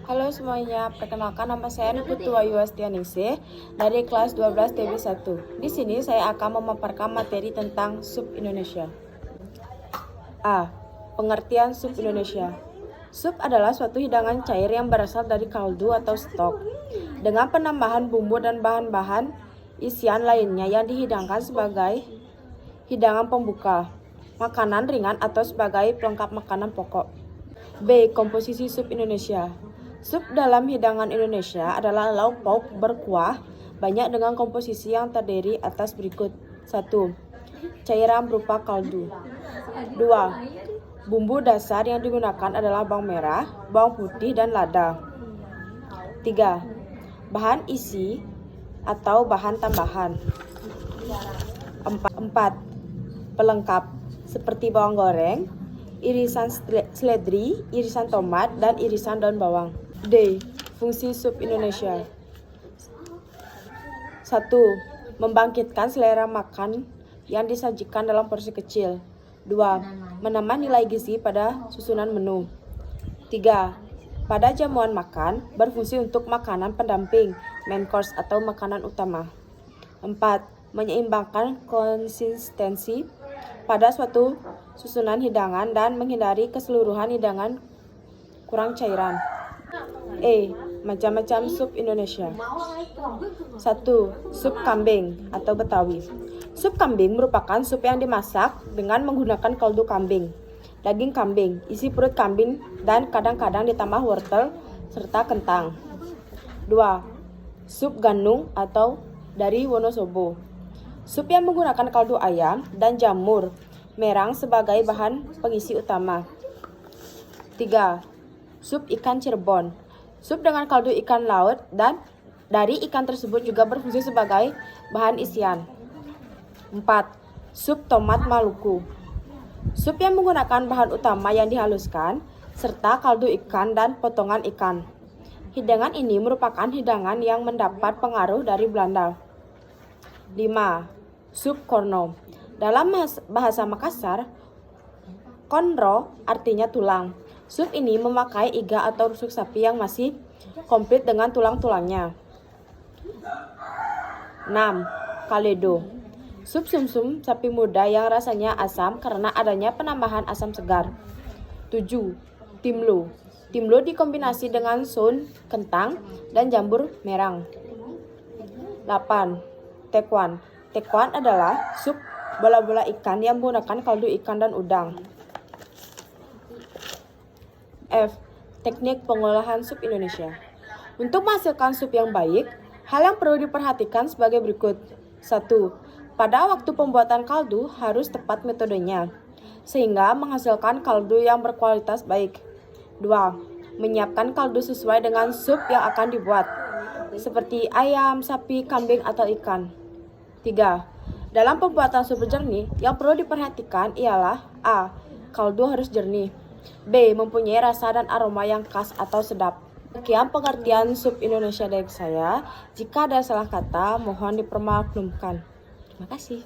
Halo semuanya, perkenalkan nama saya Putu Ayu Astianise dari kelas 12 TB1. Di sini saya akan memaparkan materi tentang sup Indonesia. A. Pengertian sup Indonesia. Sup adalah suatu hidangan cair yang berasal dari kaldu atau stok, dengan penambahan bumbu dan bahan-bahan isian lainnya yang dihidangkan sebagai hidangan pembuka, makanan ringan atau sebagai pelengkap makanan pokok. B. Komposisi sup Indonesia. Sup dalam hidangan Indonesia adalah lauk pauk berkuah banyak dengan komposisi yang terdiri atas berikut. 1. Cairan berupa kaldu. 2. Bumbu dasar yang digunakan adalah bawang merah, bawang putih, dan lada. 3. Bahan isi atau bahan tambahan. 4. Pelengkap seperti bawang goreng, irisan seledri, irisan tomat, dan irisan daun bawang. D. Fungsi sup Indonesia. 1. Membangkitkan selera makan yang disajikan dalam porsi kecil. 2. Menambah nilai gizi pada susunan menu. 3. Pada jamuan makan, berfungsi untuk makanan pendamping, main course atau makanan utama. 4. Menyeimbangkan konsistensi pada suatu susunan hidangan dan menghindari keseluruhan hidangan kurang cairan. E. Macam-macam sup Indonesia. 1. Sup kambing atau Betawi. Sup kambing merupakan sup yang dimasak dengan menggunakan kaldu kambing, daging kambing, isi perut kambing, dan kadang-kadang ditambah wortel serta kentang. 2. Sup ganung atau dari Wonosobo. Sup yang menggunakan kaldu ayam dan jamur merang sebagai bahan pengisi utama. 3. Sup ikan Cirebon. Sup dengan kaldu ikan laut dan dari ikan tersebut juga berfungsi sebagai bahan isian. 4. Sup tomat Maluku. Sup yang menggunakan bahan utama yang dihaluskan serta kaldu ikan dan potongan ikan. Hidangan ini merupakan hidangan yang mendapat pengaruh dari Belanda. 5. Sup korno. Dalam bahasa Makassar, konro artinya tulang. Sup ini memakai iga atau rusuk sapi yang masih komplit dengan tulang-tulangnya. 6. Kaledo. Sup sumsum sapi muda yang rasanya asam karena adanya penambahan asam segar. 7. Timlo. Timlo dikombinasi dengan soun, kentang, dan jamur merang. 8. Tekwan. Tekwan adalah sup bola-bola ikan yang menggunakan kaldu ikan dan udang. F. Teknik pengolahan sup Indonesia. Untuk menghasilkan sup yang baik, hal yang perlu diperhatikan sebagai berikut. 1. Pada waktu pembuatan kaldu harus tepat metodenya, sehingga menghasilkan kaldu yang berkualitas baik. 2. Menyiapkan kaldu sesuai dengan sup yang akan dibuat, seperti ayam, sapi, kambing, atau ikan. 3. Dalam pembuatan sup jernih, yang perlu diperhatikan ialah A. Kaldu harus jernih. B. Mempunyai rasa dan aroma yang khas atau sedap. Sekian pengertian sup Indonesia dari saya. Jika ada salah kata, mohon dipermaklumkan. Terima kasih.